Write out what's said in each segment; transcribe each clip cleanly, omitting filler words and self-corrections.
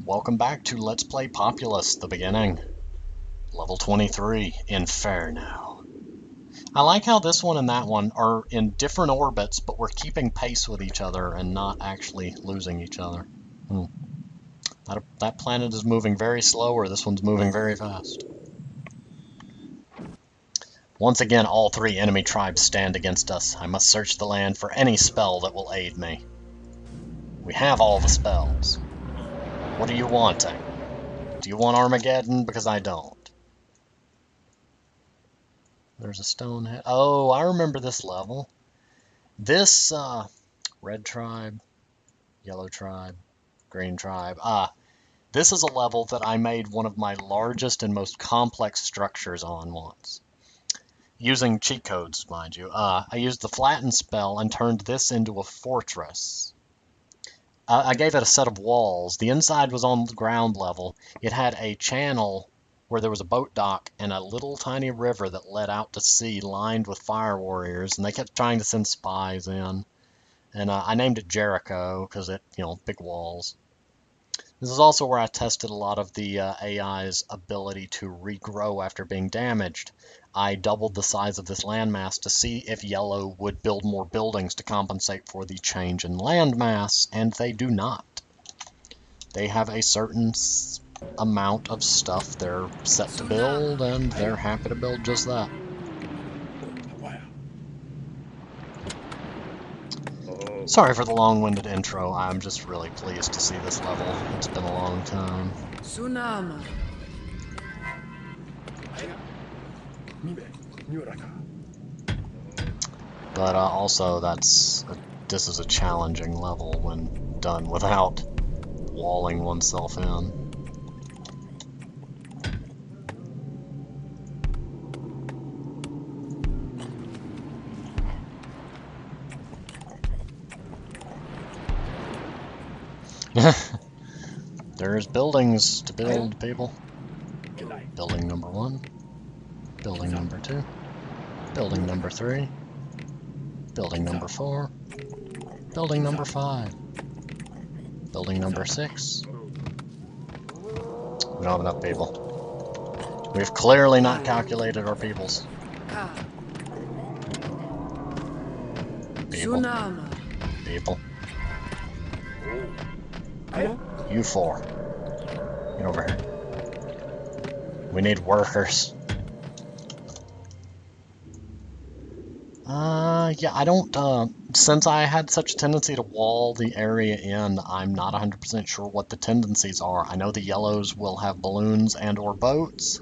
welcome back to Let's Play Populous, the beginning. Level 23, Inferno. I like how this one and that one are in different orbits, but we're keeping pace with each other and not actually losing each other. That planet is moving very slow, or this one's moving very fast. Once again, all three enemy tribes stand against us. I must search the land for any spell that will aid me. We have all the spells. What are you wanting? Do you want Armageddon? Because I don't. There's a stone head. Oh, I remember this level. This, red tribe, yellow tribe, green tribe. This is a level that I made one of my largest and most complex structures on once. Using cheat codes, mind you. I used the flatten spell and turned this into a fortress. I gave it a set of walls. The inside was on the ground level. It had a channel where there was a boat dock and a little tiny river that led out to sea lined with fire warriors, and they kept trying to send spies in. And I named it Jericho because it, big walls. This is also where I tested a lot of the AI's ability to regrow after being damaged. I doubled the size of this landmass to see if yellow would build more buildings to compensate for the change in landmass, and they do not. They have a certain amount of stuff they're set to build, and they're happy to build just that. Sorry for the long-winded intro. I'm just really pleased to see this level. It's been a long time. Tsunami. But also, this is a challenging level when done without walling oneself in. There's buildings to build, people. Building number 1. Building number 2. Building number 3. Building number 4. Building number 5. Building number 6. We don't have enough people. We've clearly not calculated our peoples. People. People. You 4. Get over here. We need workers. Yeah, I don't, since I had such a tendency to wall the area in, I'm not 100% sure what the tendencies are. I know the yellows will have balloons and or boats.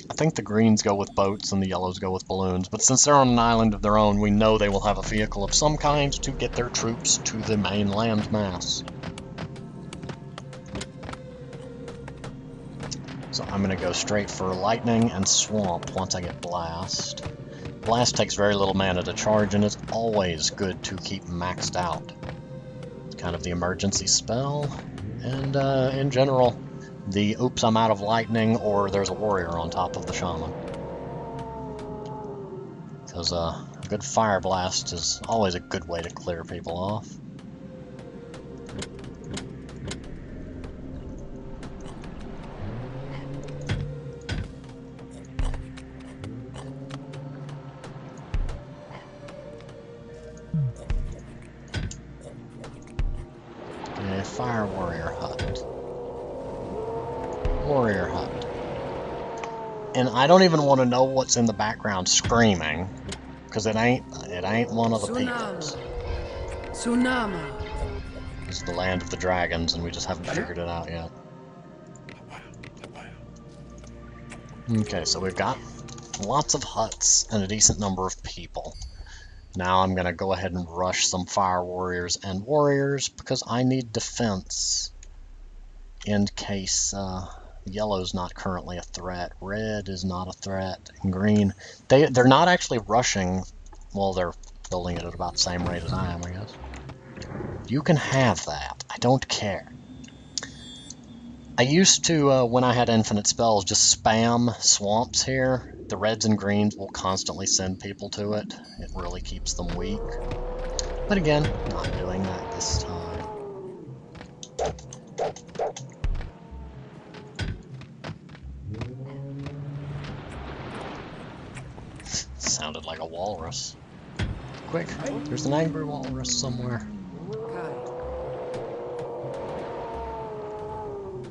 I think the greens go with boats and the yellows go with balloons, but since they're on an island of their own, we know they will have a vehicle of some kind to get their troops to the main land mass. So I'm going to go straight for lightning and swamp once I get blast. Blast takes very little mana to charge, and it's always good to keep maxed out. It's kind of the emergency spell, and in general, the oops, I'm out of lightning, or there's a warrior on top of the shaman. Because a good fire blast is always a good way to clear people off. Fire warrior hut. Warrior hut. And I don't even want to know what's in the background screaming, because it ain't one of the peoples. Tsunami. This is the land of the dragons, and we just haven't figured it out yet. Okay, so we've got lots of huts and a decent number of people. Now I'm going to go ahead and rush some fire warriors and warriors because I need defense in case yellow's not currently a threat, red is not a threat, and green. They're not actually rushing. Well, they're building it at about the same rate as I am, I guess. You can have that. I don't care. I used to, when I had infinite spells, just spam swamps here. The reds and greens will constantly send people to it. It really keeps them weak. But again, not doing that this time. Sounded like a walrus. Quick, there's an angry walrus somewhere.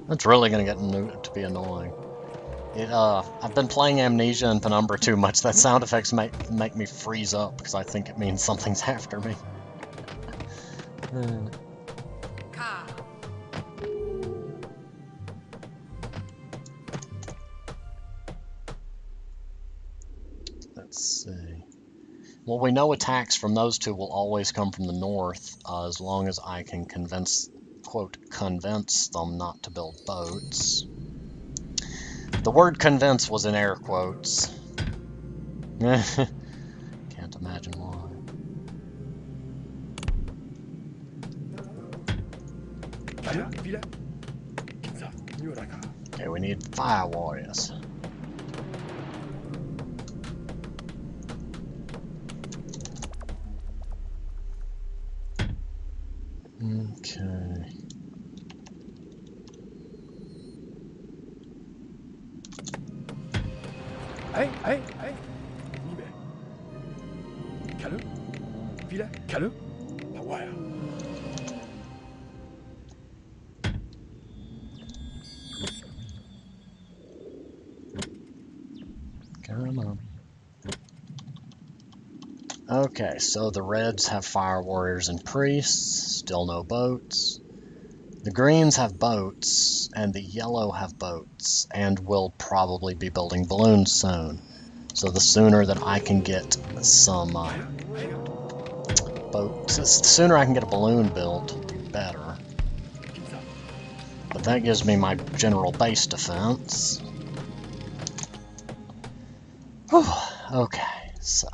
That's really gonna get to be annoying. I've been playing Amnesia and Penumbra too much. That sound effects make me freeze up because I think it means something's after me. Let's see. Well, we know attacks from those two will always come from the north, as long as I can convince them not to build boats. The word convince was in air quotes. Can't imagine why. Okay, we need fire warriors. Okay. Come on. Okay, so the Reds have fire warriors and priests, still no boats. The Greens have boats, and the Yellow have boats, and will probably be building balloons soon. So the sooner that I can get some boats, the sooner I can get a balloon built, the better. But that gives me my general base defense. Whew. Okay, so.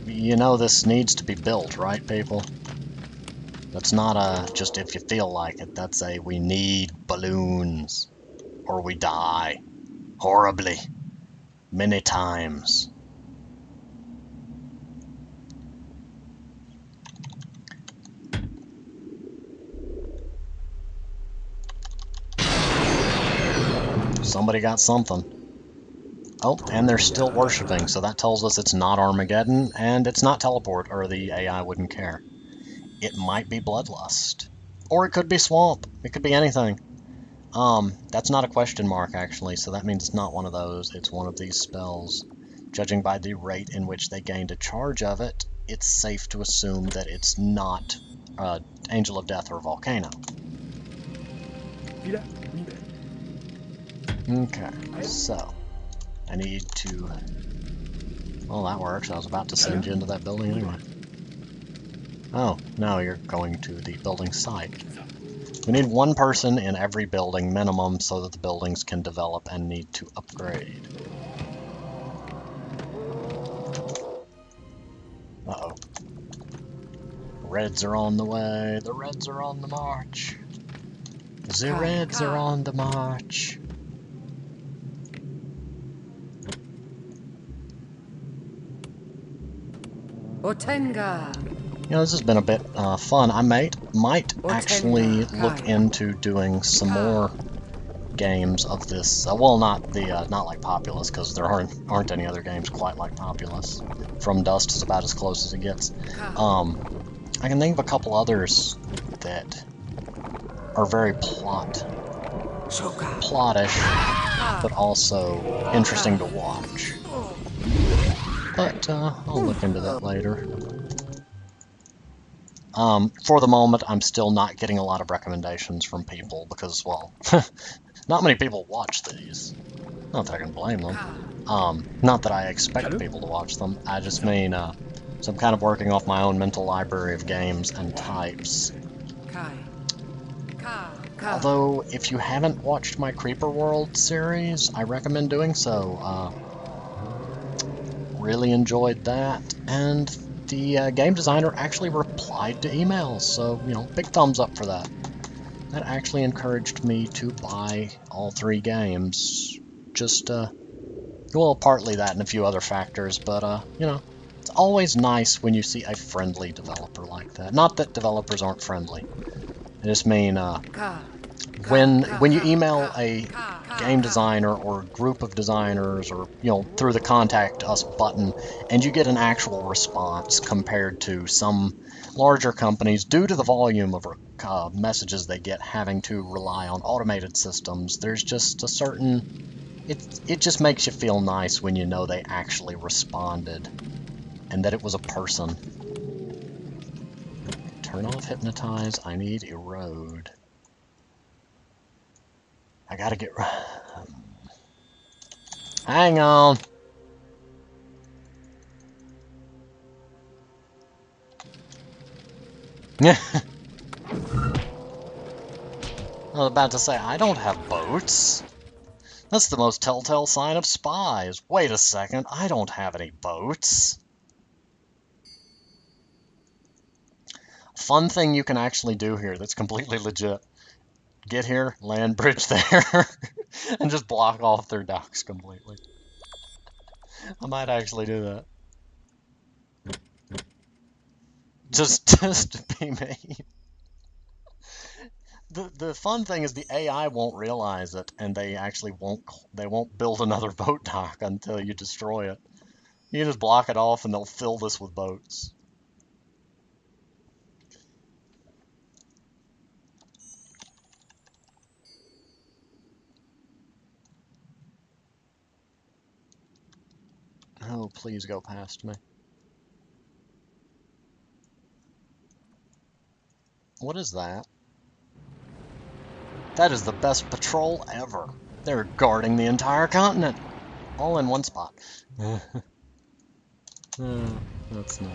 You know this needs to be built, right, people? That's not a just if you feel like it. That's a we need balloons or we die horribly many times. Somebody got something. Oh, and they're still worshipping, so that tells us it's not Armageddon, and it's not teleport, or the AI wouldn't care. It might be Bloodlust. Or it could be Swamp. It could be anything. That's not a question mark, actually, so that means it's not one of those. It's one of these spells. Judging by the rate in which they gained a charge of it, it's safe to assume that it's not Angel of Death or Volcano. Okay, so I need to... Well, that works. I was about to send you into that building anyway. Oh, no, you're going to the building site. We need one person in every building minimum so that the buildings can develop and need to upgrade. Uh-oh. Reds are on the way. The Reds are on the march. The Reds are on the march. Otenga. You know, this has been a bit fun. I might actually look into doing some more games of this. Well, not like Populous, because there aren't any other games quite like Populous. From Dust is about as close as it gets. I can think of a couple others that are very plottish, but also interesting to watch. But I'll look into that later. For the moment, I'm still not getting a lot of recommendations from people because, well, not many people watch these. Not that I can blame them. Not that I expect people to watch them. I just mean, so I'm kind of working off my own mental library of games and types. Although, if you haven't watched my Creeper World series, I recommend doing so. Really enjoyed that, and the game designer actually replied to emails, so, you know, big thumbs up for that. That actually encouraged me to buy all 3 games. Just, well, partly that and a few other factors, but, you know, always nice when you see a friendly developer like that. Not that developers aren't friendly. I just mean, when you email a game designer or a group of designers, or through the contact us button, and you get an actual response compared to some larger companies, due to the volume of messages they get having to rely on automated systems, there's just a certain, it just makes you feel nice when you know they actually responded and that it was a person. Turn off hypnotize. I need erode. I gotta get... Hang on. I was about to say, I don't have boats. That's the most telltale sign of spies. Wait a second, I don't have any boats. Fun thing you can actually do here that's completely legit. Get here, land bridge there, and just block off their docks completely. I might actually do that. Just to be me. The fun thing is the AI won't realize it, and they actually won't build another boat dock until you destroy it. You just block it off, and they'll fill this with boats. Oh, please go past me. What is that? That is the best patrol ever. They're guarding the entire continent, all in one spot. Oh, that's nice.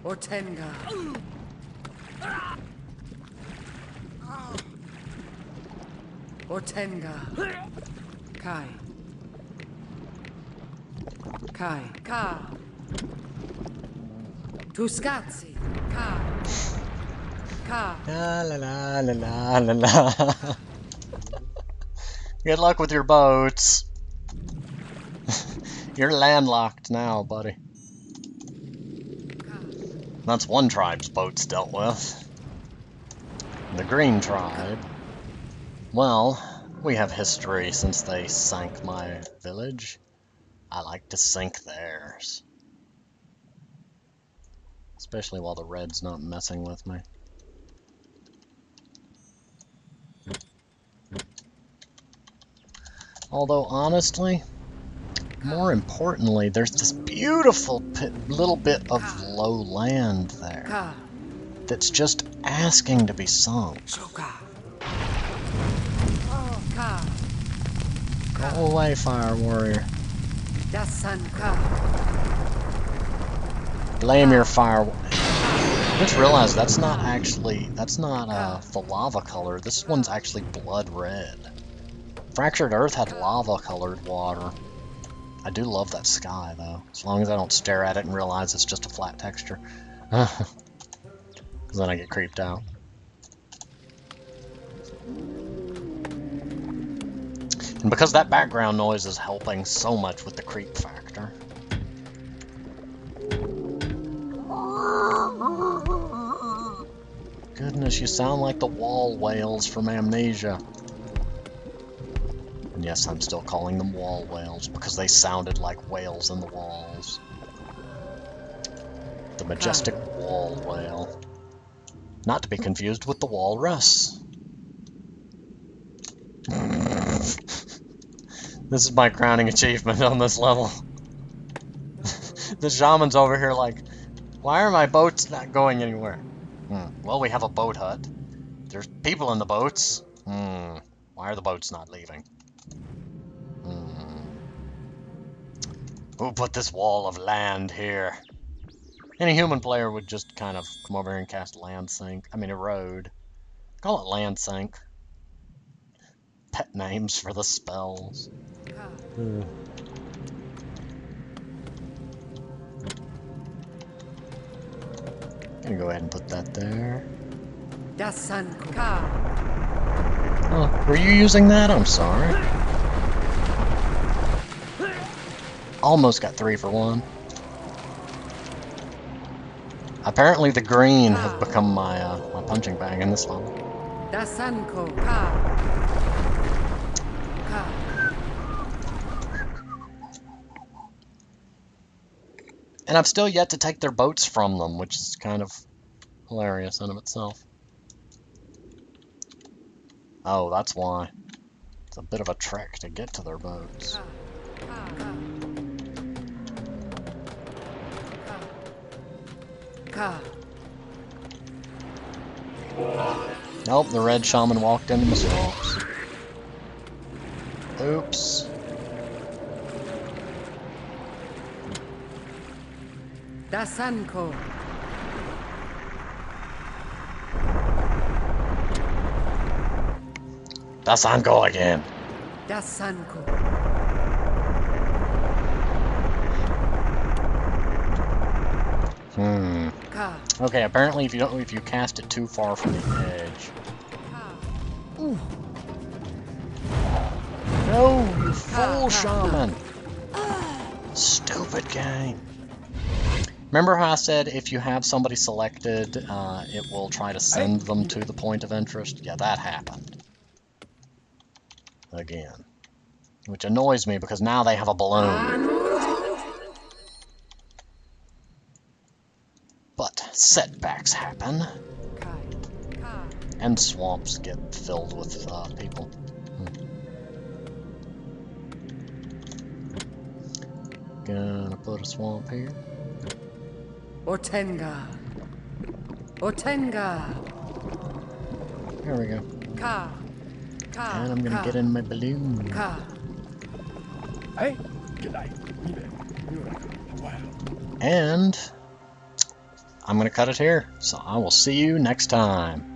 Otenga. Otenga. Kai. Ka. Tuscazzi. Ka. La la la la la la. Good luck with your boats. You're landlocked now, buddy. That's one tribe's boats dealt with. The Green Tribe. Well, we have history since they sank my village. I like to sink theirs. Especially while the red's not messing with me. Although, honestly, more importantly, there's this beautiful little bit of low land there that's just asking to be sunk. Go away, Fire Warrior. Blame your fire. Just realized that's not the lava color. This one's actually blood red. Fractured Earth had lava colored water. I do love that sky though, as long as I don't stare at it and realize it's just a flat texture. Because then I get creeped out. And because that background noise is helping so much with the creep factor. Goodness, you sound like the wall whales from Amnesia. And yes, I'm still calling them wall whales because they sounded like whales in the walls. The majestic wall whale. Not to be confused with the walrus. This is my crowning achievement on this level. The shaman's over here like, why are my boats not going anywhere? Well, we have a boat hut. There's people in the boats. Why are the boats not leaving? Who put this wall of land here? Any human player would just kind of come over here and cast land sink. I mean, erode. Call it land sink. pet names for the spells. Ka. Gonna go ahead and put that there. Dasanko. Ka. Oh, were you using that? I'm sorry. Almost got 3 for 1. Apparently the green has become my my punching bag in this level. Dasanko. Ka. Ka. And I've still yet to take their boats from them, which is kind of hilarious in of itself. Oh, that's why. It's a bit of a trek to get to their boats. Ka. Nope, the red shaman walked into the swamps. Oops. Dasanko. That's on go again. Dasanko. Ka. Okay, apparently if you cast it too far from the edge. Ooh. No, you fool shaman! Stupid game. Remember how I said if you have somebody selected, it will try to send them to the point of interest? Yeah, that happened. Again. Which annoys me because now they have a balloon. But setbacks happen. And swamps get filled with people. Gonna put a swamp here. Ortenga. Ortenga. There we go. Ka. Ka. And I'm gonna get in my balloon. Ka. And I'm gonna cut it here. So I will see you next time.